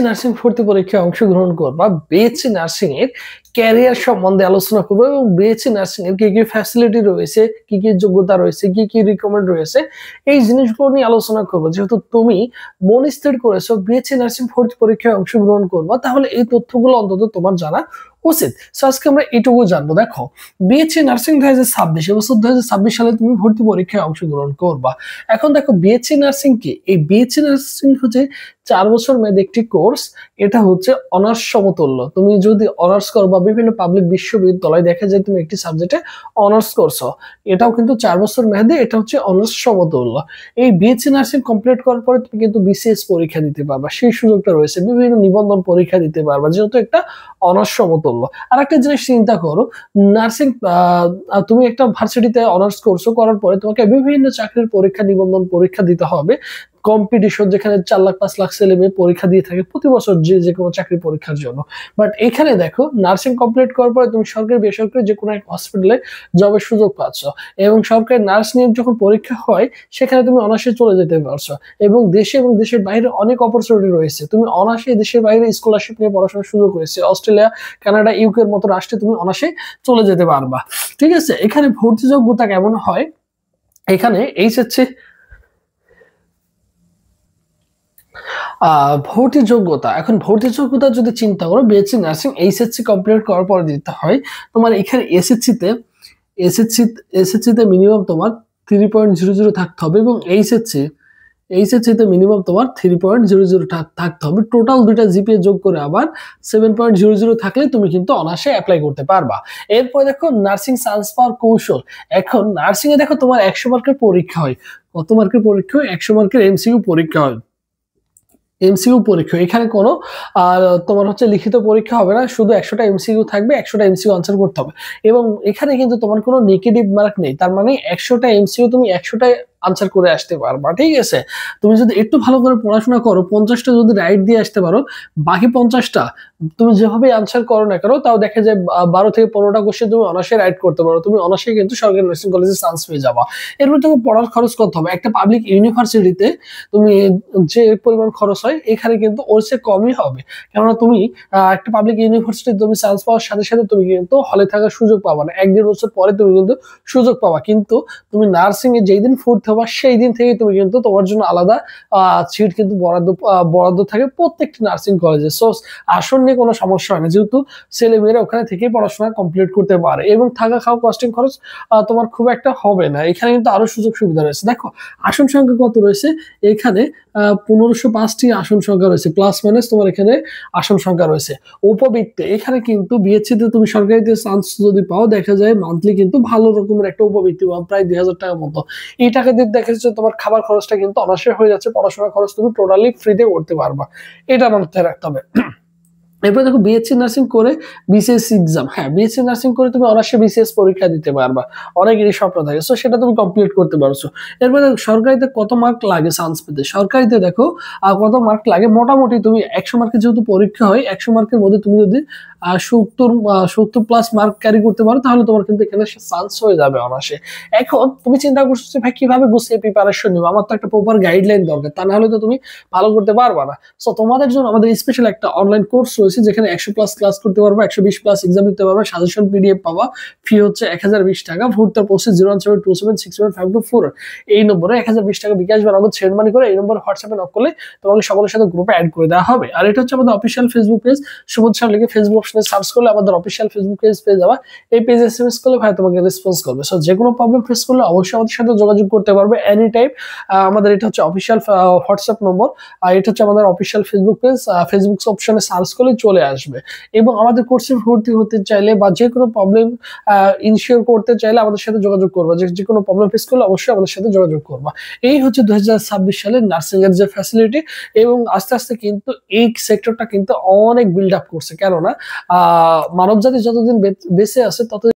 Nursing ভর্তি পরীক্ষায় অংশগ্রহণ করবা, বিএসসি নার্সিং এর ক্যারিয়ার সম্বন্ধে আলোচনা করবো এবং বিএসসি নার্সিং এর কি কি ফ্যাসিলিটি রয়েছে, কি কি যোগ্যতা রয়েছে, কি কি রিকমেন্ড রয়েছে, এই জিনিসগুলো নিয়ে আলোচনা করবো। যেহেতু তুমি মন স্থির করেছো বিএসসি নার্সিং ভর্তি পরীক্ষায় অংশগ্রহণ করবা, তাহলে এই তথ্যগুলো অন্তত তোমার জানা উচিত। সো আজকে আমরা এটুকু জানবো। দেখো, বিএসসি নার্সিং 2026 এবছর 2026 সালে তুমি ভর্তি পরীক্ষায় অংশগ্রহণ করবা। এখন দেখো, বিএসসি নার্সিং কি? এই বিএসসি নার্সিং হচ্ছে 4 বছর মেয়াদী একটি কোর্স। এটা হচ্ছে অনার্স সমতুল্য। তুমি যদি অনার্স করো বা বিভিন্ন পাবলিক বিশ্ববিদ্যালয় দেখা যায় তুমি একটি সাবজেক্টে অনার্স করছো, এটাও কিন্তু 4 বছর মেয়াদী, এটা হচ্ছে অনার্স সমতুল্য। এই বিএসসি নার্সিং কমপ্লিট করার পরে তুমি কিন্তু বিসিএস পরীক্ষা দিতে পারবা, সেই সুযোগটা রয়েছে। বিভিন্ন নিবন্ধন পরীক্ষা দিতে পারবা, যেহেতু একটা অনার্স সমতুল্য। আর একটা জিনিস চিন্তা করো, নার্সিং তুমি একটা ভার্সিটিতে অনার্স করছো, করার পরে তোমাকে বিভিন্ন চাকরির পরীক্ষা, নিবন্ধন পরীক্ষা দিতে হবে। কম্পিটিশন, যেখানে 4 লাখ 5 লাখ ছেলে মেয়ে পরীক্ষা দিয়ে থাকে প্রতি বছর যে কোনো চাকরি পরীক্ষার জন্য। বাট এখানে দেখো, নার্সিং কমপ্লিট করার পরে তুমি সরকারি বেসরকারি যে কোনো এক হসপিটালে জবের সুযোগ পাচ্ছ, এবং সরকারি নার্স নিয়ে যখন পরীক্ষা হয় সেখানে তুমি অনার্সে চলে যেতে পারছো। এবং দেশে এবং দেশের বাইরে অনেক অপরচুনিটি রয়েছে। তুমি অনার্সে দেশের বাইরে স্কলারশিপ নিয়ে পড়াশোনার সুযোগ রয়েছে। অস্ট্রেলিয়া, কানাডা, ইউকে এর মতো রাষ্ট্রে তুমি অনার্সে চলে যেতে পারবা। ঠিক আছে, এখানে ভর্তি যোগ্যতা কেমন হয়? এখানে এইচএসসি ভর্তি যোগ্যতা, এখন ভর্তি যোগ্যতা যদি চিন্তা করো, বিএসসি নার্সিং এইচএসসি কমপ্লিট করার পরে দিতে হয় তোমার এখানে এসএসসি তে মিনিমাম তোমার 3.00 থাকতে হবে, এবং এইচএসসি তে মিনিমাম তোমার 3.00 থাকতে হবে। টোটাল দুইটা জিপিএ যোগ করে আবার 7.00 থাকলে তুমি কিন্তু অনার্সে অ্যাপ্লাই করতে পারবা। এরপর দেখো, নার্সিং সায়েন্স পাওয়ার কৌশল। এখন নার্সিং এ দেখো তোমার 100 মার্কের পরীক্ষা হয়। কত মার্কের পরীক্ষা হয়? 100 মার্কের এমসিকিউ পরীক্ষা হয়। এমসিকিউ পরীক্ষা, এখানে কোনো তোমার হচ্ছে লিখিত পরীক্ষা হবে না, শুধু 100টা এমসিকিউ থাকবে, 100টা এমসিকিউ আনসার করতে হবে। এবং এখানে কিন্তু তোমার কোনো নেগেটিভ মার্ক নেই, তার মানে 100টা এমসিকিউ তুমি 100টাই আনসার করে আসতে পারবা। ঠিক আছে, তুমি যদি একটু ভালো করে পড়াশোনা করো, 50টা যদি রাইট দিয়ে আসতে পারো, বাকি 50টা তুমি যেভাবে আনসার করো না কেন, তাও দেখা যায় 12 থেকে 15টা কোশ্চেন তুমি অনার্সে রাইট করতে পারো। তুমি অনার্সে কিন্তু সরকারি নার্সিং কলেজে চান্স পেয়ে যাবা। এরপর তুমি পড়ার খরচ করতে হবে। একটা পাবলিক ইউনিভার্সিটিতে তুমি যে পরিমাণ খরচ হয়, এখানে কিন্তু ওর চেয়ে কমই হবে। কেননা তুমি একটা পাবলিক ইউনিভার্সিটি তুমি চান্স পাওয়ার সাথে সাথে তুমি কিন্তু হলে থাকার সুযোগ পাবা না। 1-1.5 বছর পরে তুমি কিন্তু সুযোগ পাবা। কিন্তু তুমি নার্সিং এ যেই দিন ভর্তি হবা, সেই দিন থেকে তুমি কিন্তু তোমার জন্য আলাদা সিট কিন্তু বরাদ্দ থাকে প্রত্যেকটি নার্সিং কলেজে। সো আসন নিয়ে কোনো সমস্যা হয় না, যেহেতু ছেলে মেয়েরা ওখানে থেকেই পড়াশোনা কমপ্লিট করতে পারে, এবং থাকা খাওয়া কস্টিং খরচ তোমার খুব একটা হবে না। এখানে কিন্তু আরো সুযোগ সুবিধা রয়েছে। দেখো, আসন সংখ্যা কত রয়েছে এখানে? 1505টি আসন সংখ্যা রয়েছে, প্লাস মাইনাস তোমার এখানে আসন সংখ্যা রয়েছে। উপবৃত্তি, এখানে কিন্তু বিএসসি তে তুমি সরকারিতে চান্স যদি পাও, দেখা যায় মান্থলি কিন্তু ভালো রকমের একটা উপবৃত্তি পাও, প্রায় 2000 টাকার মতো। এই টাকা দিয়ে দেখা যাচ্ছে তোমার খাবার খরচটা কিন্তু অনার্সে হয়ে যাচ্ছে, পড়াশোনার খরচ তুমি টোটালি ফ্রিতে করতে পারবা। এটা মাথায় রাখতে হবে। এরপর দেখো, বিএসসি নার্সিং করে বিসিএস এক্সাম। হ্যাঁ, বিএসসি নার্সিং করে তুমি অনার্সে বিসিএস পরীক্ষা দিতে পারবা, অনেকেরই স্বপ্ন থাকে। সো সেটা তুমি কমপ্লিট করতে পারছো। এরপর দেখো, সরকারিতে কত মার্ক লাগে চান্স পেতে? সরকারিতে দেখো কত মার্ক লাগে। মোটামুটি তুমি 100 মার্কের যেহেতু পরীক্ষা হয়, 100 মার্কের মধ্যে তুমি যদি 70 প্লাস মার্ক ক্যারি করতে পারো, তাহলে তোমার কিন্তু এখানে চান্স হয়ে যাবে অনার্সে। এখন তুমি চিন্তা করছো যে ভাই, কিভাবে গুছিয়ে প্রিপারেশন নিবো? আমার তো একটা প্রপার গাইডলাইন দরকার, তা না হলে তো তুমি ভালো করতে পারবা না। সো তোমাদের জন্য আমাদের স্পেশাল একটা অনলাইন কোর্স রয়েছে, যেখানে 100 প্লাস ক্লাস করতে পারবা, 120 প্লাস এক্সাম দিতে পারবা, সাজেশন পিডিএফ পাবা। ফি হচ্ছে 1020 টাকা। ভর্তির প্রসেস 01727675224 এই নম্বরে 1020 টাকা বিকাশ বা নগদ সেন্ড মানি করে এই নম্বরে হোয়াটসঅ্যাপে নক করলে তোমাকে সকলের সাথে গ্রুপে অ্যাড করে দেওয়া হবে। আর এটা হচ্ছে আমাদের official Facebook page. Subodh sir লিখে ফেসবুক অপশনে সার্চ করলে আমাদের অফিসিয়াল ফেসবুক পেজ পেয়ে যাবা। এই পেজে এসএমএস করলে ভাই তোমাকে রেসপন্স করবে। সো যে কোনো প্রবলেম ফেস করলে অবশ্যই আমাদের সাথে যোগাযোগ করতে পারবে এনি টাইম। আমাদের এটা হচ্ছে অফিসিয়াল হোয়াটসঅ্যাপ নম্বর, আর এটা হচ্ছে আমাদের অফিসিয়াল ফেসবুক পেজ। ফেসবুক অপশনে সার্চ করলে চলে আসবে। এবং আমাদের কোর্সে ভর্তি হতে চাইলে বা যে কোনো প্রবলেম ইনশিওর করতে চাইলে আমাদের সাথে যোগাযোগ করবা। যে কোনো প্রবলেম ফেস করলে অবশ্যই আমাদের সাথে যোগাযোগ করবা। এই হচ্ছে 2026 সালের নার্সিং এর যে ফ্যাসিলিটি। এবং আস্তে আস্তে কিন্তু এই সেক্টরটা কিন্তু অনেক বিল্ড আপ করছে, কেননা মানবজাতি যতদিন বেঁচে আছে তত